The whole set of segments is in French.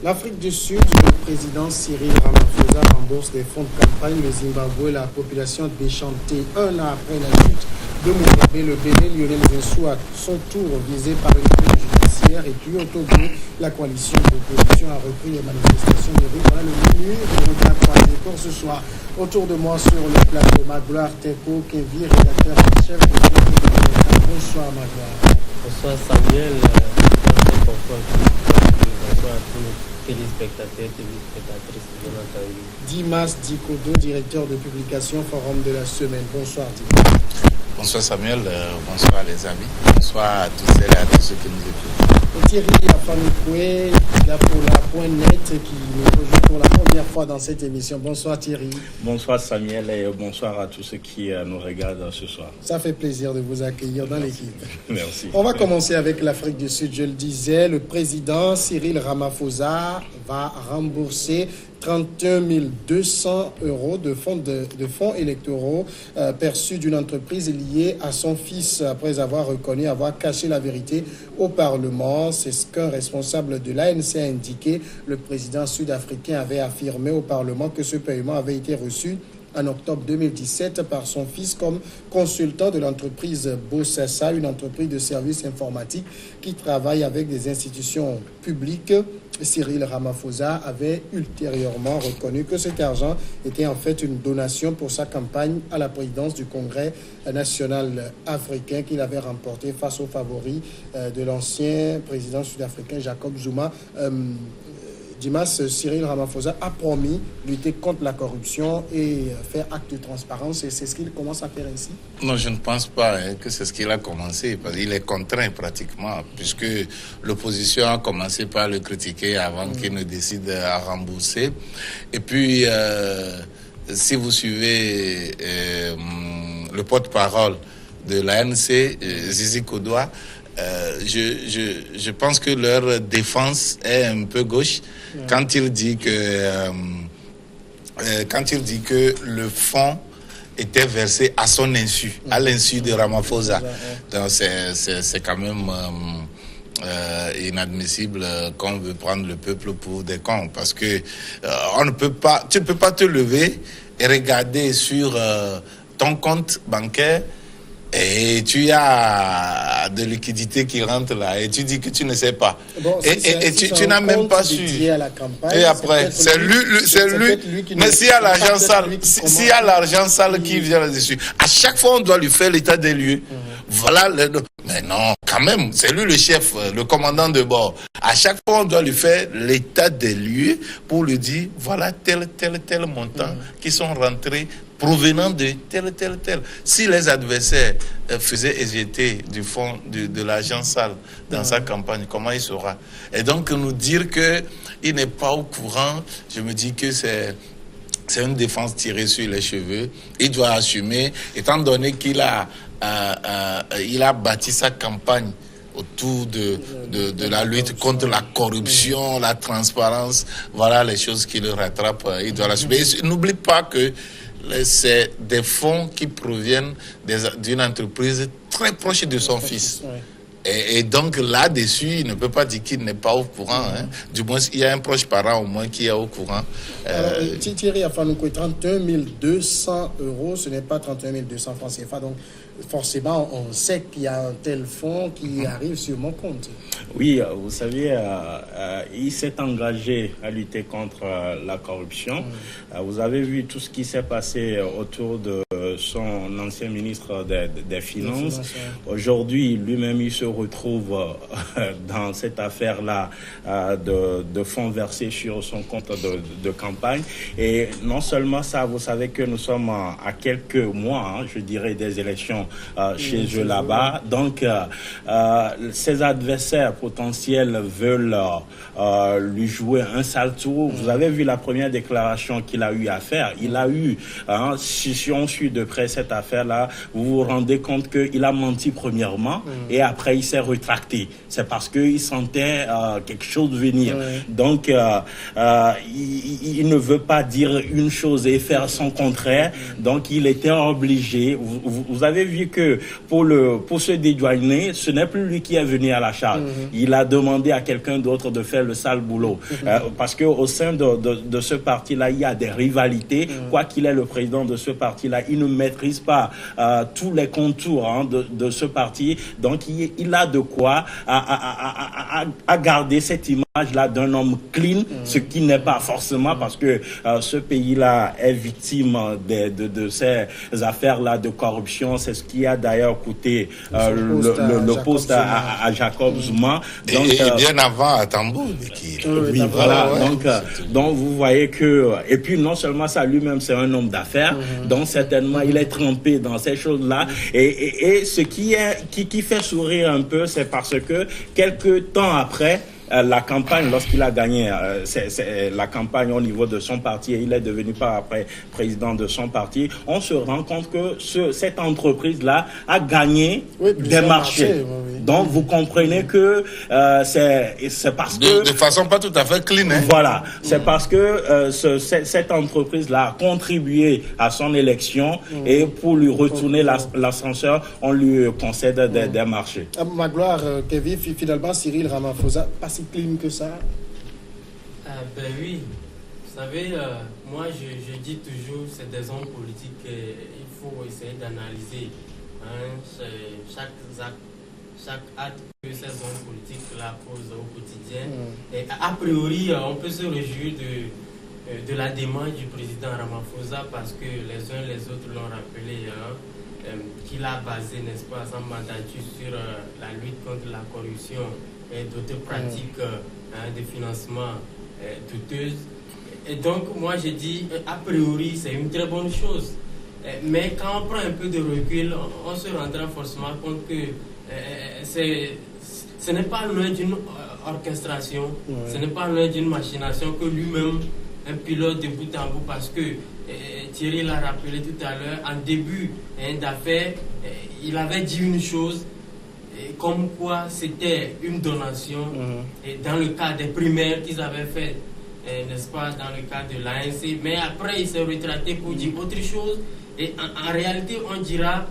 L'Afrique du Sud, le président Cyril Ramaphosa rembourse des fonds de campagne. Le Zimbabwe, la population déchantée un an après la chute de Mugabe. Le Bénin, Lionel Zinsou, à son tour visé par une plainte judiciaire. Et puis au Togo, la coalition d'opposition a repris les manifestations de rue. Voilà le menu de regard croisé pour ce soir. Autour de moi sur le plateau, Magloire Teko, Kevin, rédacteur en chef de Bonsoir Magloire. Bonsoir Samuel. Bonsoir à tous nos téléspectateurs et téléspectatrices, bien entendu. Dimas Dikodo, directeur de publication Forum de la semaine. Bonsoir Dimas. Bonsoir Samuel, bonsoir les amis, bonsoir à tous et à tous ceux qui nous écoutent. Thierry Afanoukoué, Gapola.net, qui nous rejoint pour la première fois dans cette émission. Bonsoir Thierry. Bonsoir Samuel et bonsoir à tous ceux qui nous regardent ce soir. Ça fait plaisir de vous accueillir dans l'équipe. Merci. On va commencer avec l'Afrique du Sud. Je le disais, le président Cyril Ramaphosa va rembourser 31 200 euros de fonds électoraux perçus d'une entreprise liée à son fils après avoir reconnu avoir caché la vérité au Parlement. C'est ce qu'un responsable de l'ANC a indiqué. Le président sud-africain avait affirmé au Parlement que ce paiement avait été reçu en octobre 2017 par son fils comme consultant de l'entreprise Bosasa, une entreprise de services informatiques qui travaille avec des institutions publiques. Cyril Ramaphosa avait ultérieurement reconnu que cet argent était en fait une donation pour sa campagne à la présidence du Congrès national africain qu'il avait remporté face aux favoris de l'ancien président sud-africain Jacob Zuma. Dimas, Cyril Ramaphosa a promis lutter contre la corruption et faire acte de transparence. Et c'est ce qu'il commence à faire ici? Non, je ne pense pas que c'est ce qu'il a commencé, parce qu'il est contraint pratiquement, puisque l'opposition a commencé par le critiquer avant qu'il ne décide à rembourser. Et puis, si vous suivez le porte-parole de l'ANC, Zizi Kodoua, je pense que leur défense est un peu gauche quand il dit que le fonds était versé à son insu, à l'insu de Ramaphosa. Donc c'est quand même inadmissible qu'on veut prendre le peuple pour des cons, parce que tu ne peux pas te lever et regarder sur ton compte bancaire et tu as de liquidité qui rentre là et tu dis que tu ne sais pas. Bon, et tu n'as même pas su. Campagne, et après, c'est lui. Mais s'il y a l'argent sale, qui vient là-dessus, à chaque fois on doit lui faire l'état des lieux. Voilà. Mais non, quand même, c'est lui le chef, le commandant de bord. À chaque fois on doit lui faire l'état des lieux pour lui dire voilà tel montant qui sont rentrés provenant de tel. Si les adversaires faisaient éjeter du fond de l'argent sale dans sa campagne, comment il saura? Et donc nous dire qu'il n'est pas au courant, je me dis que c'est une défense tirée sur les cheveux. Il doit assumer, étant donné qu'il a bâti sa campagne autour de la lutte contre la corruption, la transparence. Voilà les choses qui le rattrapent. Il doit l'assumer. N'oublie pas que c'est des fonds qui proviennent d'une entreprise très proche de son fils. Et donc là-dessus, il ne peut pas dire qu'il n'est pas au courant. Du moins, il y a un proche parent au moins qui est au courant. Alors, Thierry Afanoukou, 31 200 euros, ce n'est pas 31 200 francs CFA. Donc, forcément, on sait qu'il y a un tel fonds qui arrive sur mon compte. Oui, vous savez, il s'est engagé à lutter contre la corruption. Vous avez vu tout ce qui s'est passé autour de son ancien ministre des Finances. Aujourd'hui, lui-même, il se retrouve dans cette affaire-là de fonds versés sur son compte de campagne. Et non seulement ça, vous savez que nous sommes à quelques mois, je dirais, des élections chez eux là-bas. Donc, ses adversaires potentiels veulent lui jouer un sale tour. Vous avez vu la première déclaration qu'il a eu à faire. Il a eu, si on suit de de près cette affaire-là, vous vous rendez compte qu'il a menti premièrement et après il s'est rétracté. C'est parce qu'il sentait quelque chose venir. Donc, il ne veut pas dire une chose et faire son contraire. Donc, il était obligé. Vous avez vu que pour se dédouaner, ce n'est plus lui qui est venu à la charge. Il a demandé à quelqu'un d'autre de faire le sale boulot. Parce qu'au sein de ce parti-là, il y a des rivalités. Quoi qu'il est le président de ce parti-là, il ne maîtrise pas tous les contours de ce parti. Donc, il a de quoi à garder cette image-là d'un homme clean, ce qui n'est pas forcément parce que ce pays-là est victime de ces affaires-là de corruption. C'est ce qui a d'ailleurs coûté le poste à Jacob Zuma. Donc, et bien avant à Tambou. Oui, voilà. Donc, vous voyez que... Et puis, non seulement ça, lui-même, c'est un homme d'affaires. Donc, certainement, il est trempé dans ces choses-là. Et ce qui fait sourire un peu, c'est parce que quelques temps après, la campagne, lorsqu'il a gagné la campagne au niveau de son parti et il est devenu par après président de son parti, on se rend compte que cette entreprise-là a gagné des marchés. Donc, vous comprenez que c'est parce que... De façon pas tout à fait clean. Voilà. C'est parce que cette entreprise-là a contribué à son élection et pour lui retourner l'ascenseur, on lui concède des marchés. Magloire, Kevin, finalement, Cyril Ramaphosa, pas si clean que ça? Ben oui. Vous savez, moi, je dis toujours, c'est des hommes politiques, il faut essayer d'analyser chaque acte que ces hommes politiques-là posent au quotidien. Et a priori, on peut se réjouir de la démarche du président Ramaphosa parce que les uns les autres l'ont rappelé, qu'il a basé, n'est-ce pas, son mandature sur la lutte contre la corruption et d'autres pratiques de financement douteuses. Et donc, moi, je dis, a priori, c'est une très bonne chose. Mais quand on prend un peu de recul, on se rendra forcément compte que ce n'est pas loin d'une orchestration, ce n'est pas loin d'une machination que lui-même, un pilote de bout en bout, parce que Thierry l'a rappelé tout à l'heure, en début d'affaires, il avait dit une chose, comme quoi c'était une donation, et dans le cas des primaires qu'ils avaient fait, n'est-ce pas, dans le cas de l'ANC, mais après il s'est retraité pour dire autre chose, et en réalité on dira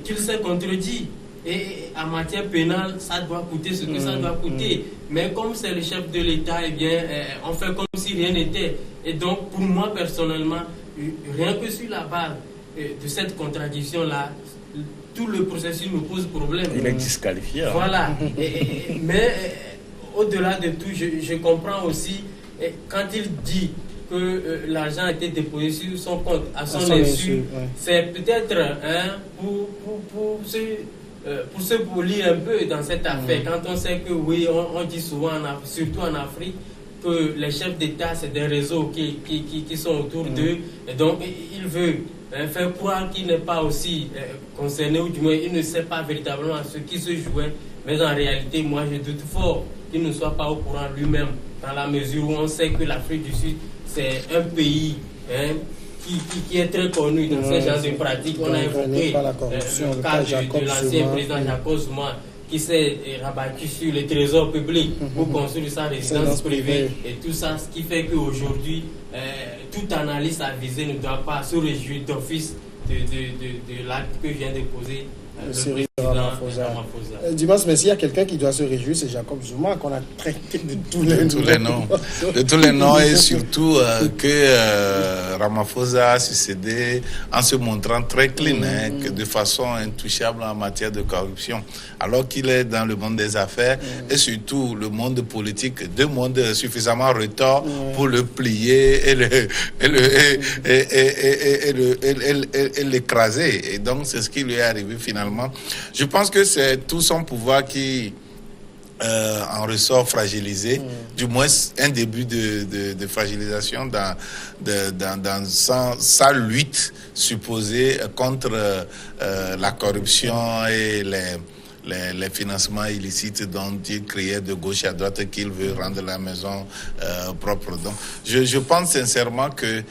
qu'il s'est contredit. Et en matière pénale, ça doit coûter ce que ça doit coûter. Mais comme c'est le chef de l'État, eh bien, on fait comme si rien n'était. Et donc, pour moi, personnellement, rien que sur la base de cette contradiction-là, tout le processus me pose problème. Il est disqualifié. Voilà. Mais au-delà de tout, je comprends aussi, quand il dit que l'argent a été déposé sur son compte, à son insu, c'est peut-être pour se polir un peu dans cette affaire, quand on sait que oui, on dit souvent, surtout en Afrique, que les chefs d'État, c'est des réseaux qui sont autour d'eux, et donc il veut faire croire qu'il n'est pas aussi concerné, ou du moins il ne sait pas véritablement ce qui se jouait, mais en réalité, moi je doute fort qu'il ne soit pas au courant lui-même, dans la mesure où on sait que l'Afrique du Sud, c'est un pays qui est très connu dans ce genre de pratiques. On a évoqué le cas de l'ancien président Jacob Zuma qui s'est rabattu sur le trésor public pour construire sa résidence privée et tout ça, ce qui fait qu'aujourd'hui, toute analyse avisée ne doit pas se réjouir d'office de l'acte que vient de poser Cyril Ramaphosa. Dimanche, mais s'il y a quelqu'un qui doit se réjouir, c'est Jacob Zuma, qu'on a traité de tous les noms. De tous les noms, et surtout que Ramaphosa a succédé en se montrant très clean, que de façon intouchable en matière de corruption, alors qu'il est dans le monde des affaires et surtout le monde politique, deux mondes suffisamment retors pour le plier et l'écraser. Et donc, c'est ce qui lui est arrivé finalement. Je pense que c'est tout son pouvoir qui en ressort fragilisé, du moins un début de fragilisation dans sa lutte supposée contre la corruption et les financements illicites dont il criait de gauche à droite qu'il veut rendre la maison propre. Donc, je pense sincèrement que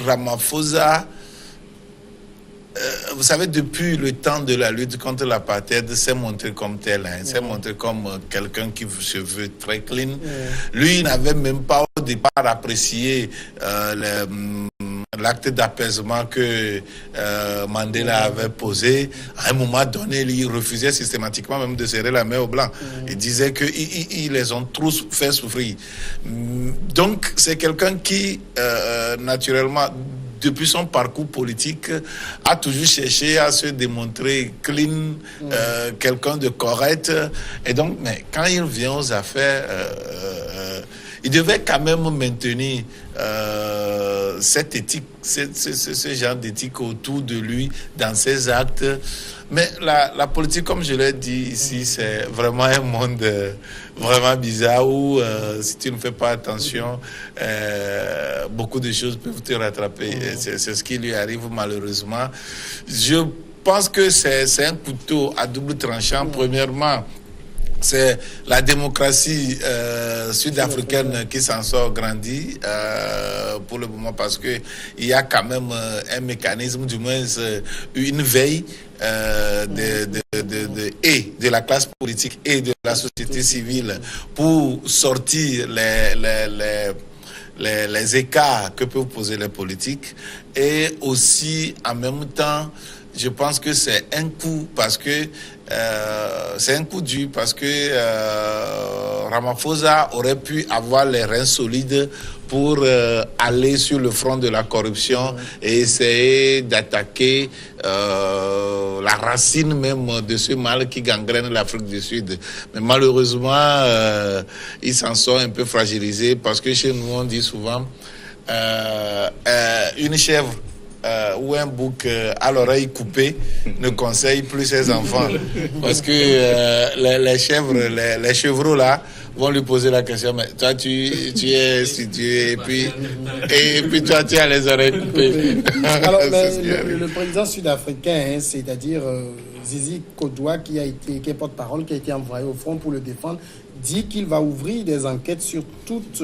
Ramaphosa, vous savez, depuis le temps de la lutte contre l'apartheid, s'est montré comme tel, s'est montré comme quelqu'un qui se veut très clean. Lui, il n'avait même pas au départ apprécié l'acte d'apaisement que Mandela avait posé. À un moment donné, il refusait systématiquement même de serrer la main aux Blancs. Il disait qu'ils les ont trop fait souffrir. Donc, c'est quelqu'un qui, naturellement, depuis son parcours politique, a toujours cherché à se démontrer clean, quelqu'un de correct. Et donc, mais quand il vient aux affaires, il devait quand même maintenir cette éthique, ce genre d'éthique autour de lui dans ses actes. Mais la politique, comme je l'ai dit ici, c'est vraiment un monde vraiment bizarre où si tu ne fais pas attention, beaucoup de choses peuvent te rattraper. C'est ce qui lui arrive malheureusement. Je pense que c'est un couteau à double tranchant. Premièrement, c'est la démocratie sud-africaine qui s'en sort grandi pour le moment, parce que il y a quand même un mécanisme, du moins une veille de la classe politique et de la société civile pour sortir les écarts que peuvent poser les politiques. Et aussi, en même temps, je pense que c'est un coup, parce que c'est un coup dur, parce que Ramaphosa aurait pu avoir les reins solides pour aller sur le front de la corruption et essayer d'attaquer la racine même de ce mal qui gangrène l'Afrique du Sud. Mais malheureusement, il s'en sort un peu fragilisé, parce que chez nous, on dit souvent une chèvre ou un bouc à l'oreille coupée ne conseille plus ses enfants, parce que les chèvres, les chevreaux là vont lui poser la question: mais toi tu es situé et puis toi tu as les oreilles coupées. Alors le président sud-africain, c'est-à-dire Zizi Kodwa, qui est porte-parole, qui a été envoyé au front pour le défendre, dit qu'il va ouvrir des enquêtes sur toute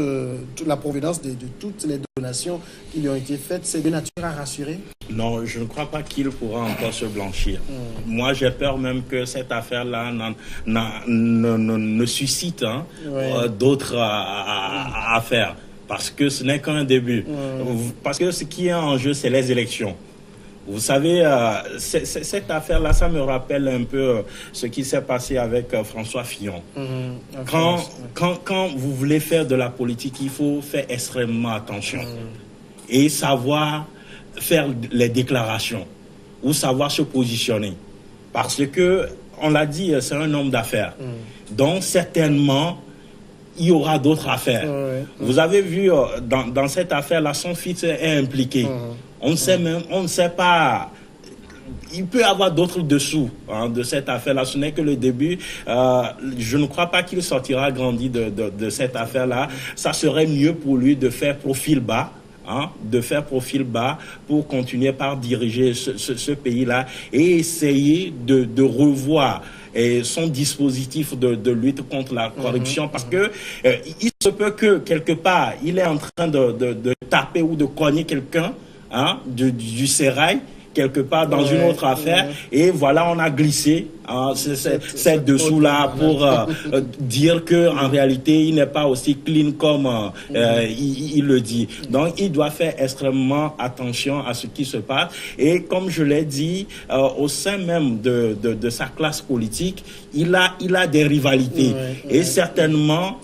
la provenance de toutes les donations qui lui ont été faites. C'est de nature à rassurer? Non, je ne crois pas qu'il pourra encore se blanchir. Moi, j'ai peur même que cette affaire-là ne suscite d'autres affaires, parce que ce n'est qu'un début. Parce que ce qui est en jeu, c'est les élections. Vous savez, cette affaire-là, ça me rappelle un peu ce qui s'est passé avec François Fillon. Quand vous voulez faire de la politique, il faut faire extrêmement attention et savoir faire les déclarations ou savoir se positionner. Parce que, on l'a dit, c'est un homme d'affaires. Donc, certainement, il y aura d'autres affaires. Vous avez vu, dans cette affaire-là, son fils est impliqué. On ne sait pas. Il peut y avoir d'autres dessous de cette affaire-là. Ce n'est que le début. Je ne crois pas qu'il sortira grandi de cette affaire-là. Ça serait mieux pour lui de faire profil bas. Pour continuer par diriger ce pays-là et essayer de revoir son dispositif de lutte contre la corruption, parce que il se peut que quelque part il est en train de taper ou de cogner quelqu'un du sérail quelque part dans une autre affaire, et voilà, on a glissé c'est dessous-là pour dire qu'en réalité, il n'est pas aussi clean comme il le dit. Donc, il doit faire extrêmement attention à ce qui se passe. Et comme je l'ai dit, au sein même de sa classe politique, il a des rivalités. Et certainement,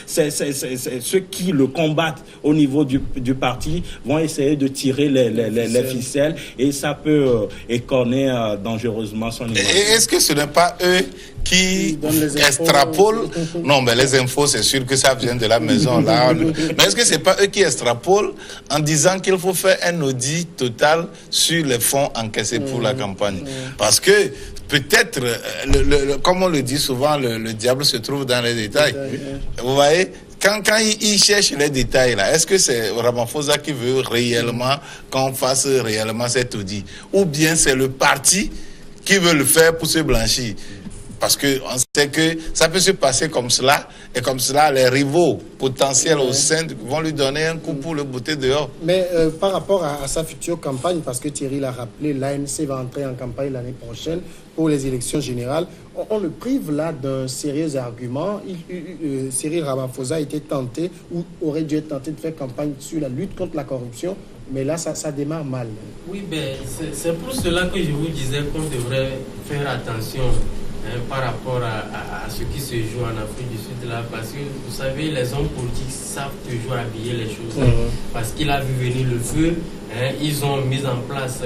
ceux qui le combattent au niveau du parti vont essayer de tirer les ficelles, et ça peut écorner dangereusement son image. Et est-ce que ce n'est pas eux qui extrapolent? Non, mais les infos, c'est sûr que ça vient de la maison là. Mais est-ce que c'est pas eux qui extrapolent en disant qu'il faut faire un audit total sur les fonds encaissés pour la campagne? Parce que peut-être, comme on le dit souvent, le diable se trouve dans les détails. Vous voyez? Quand il cherche les détails là, est-ce que c'est Ramaphosa qui veut réellement qu'on fasse réellement cet audit? Ou bien c'est le parti qui veut le faire pour se blanchir? parce qu'on sait que ça peut se passer comme cela, et comme cela, les rivaux potentiels au sein vont lui donner un coup pour le bouter dehors. Mais par rapport à sa future campagne, parce que Thierry l'a rappelé, l'ANC va entrer en campagne l'année prochaine pour les élections générales. On le prive là d'un sérieux argument. Cyril Ramaphosa a été tenté, ou aurait dû être tenté de faire campagne sur la lutte contre la corruption, mais là, ça démarre mal. Oui, ben, c'est pour cela que je vous disais qu'on devrait faire attention par rapport à ce qui se joue en Afrique du Sud là, parce que vous savez, les hommes politiques savent toujours habiller les choses, parce qu'il a vu venir le feu, ils ont mis en place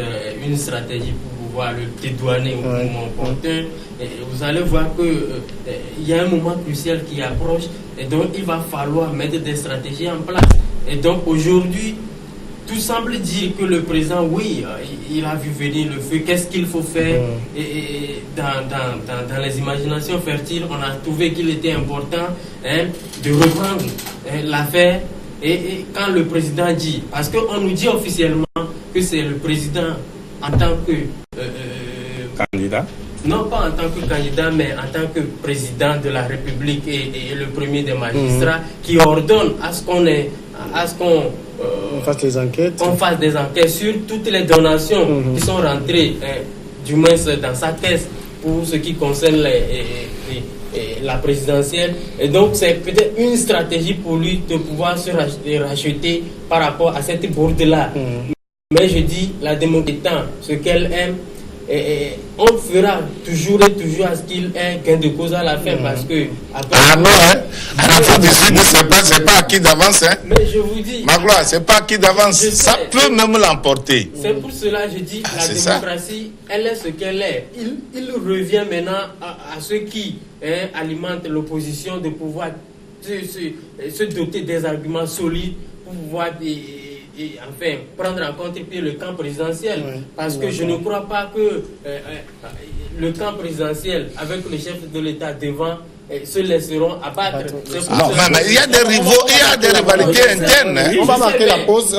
une stratégie pour pouvoir le dédouaner au moment opportun. Et vous allez voir qu'il y a un moment crucial qui approche, et donc il va falloir mettre des stratégies en place. Et donc aujourd'hui, tout semble dire que le président, oui, il a vu venir le feu. Qu'est-ce qu'il faut faire? Et dans les imaginations fertiles, on a trouvé qu'il était important de reprendre l'affaire. Et quand le président dit, parce qu'on nous dit officiellement que c'est le président en tant que candidat. Non pas en tant que candidat, mais en tant que président de la République et le premier des magistrats qui ordonne à ce qu'on on fasse des enquêtes. On fasse des enquêtes sur toutes les donations qui sont rentrées, du moins dans sa caisse, pour ce qui concerne la présidentielle. Et donc, c'est peut-être une stratégie pour lui de pouvoir se racheter par rapport à cette bourde-là. Mais je dis, la démocratie, ce qu'elle aime, on fera toujours et toujours à ce qu'il ait gain de cause à la fin, parce que après, non, à la fin du Sud, c'est pas acquis d'avance. Mais je vous dis, Magloire, c'est pas acquis d'avance. Ça peut même l'emporter. C'est pour cela que je dis, la démocratie, elle est ce qu'elle est. Il revient maintenant à ceux qui alimentent l'opposition de pouvoir se doter des arguments solides pour pouvoir enfin, prendre en contre-pied le camp présidentiel. Parce que je ne crois pas que le camp présidentiel, avec le chef de l'État devant, se laisseront abattre. Non, mais il y a des rivaux, il y a des rivalités internes. On va marquer la pause.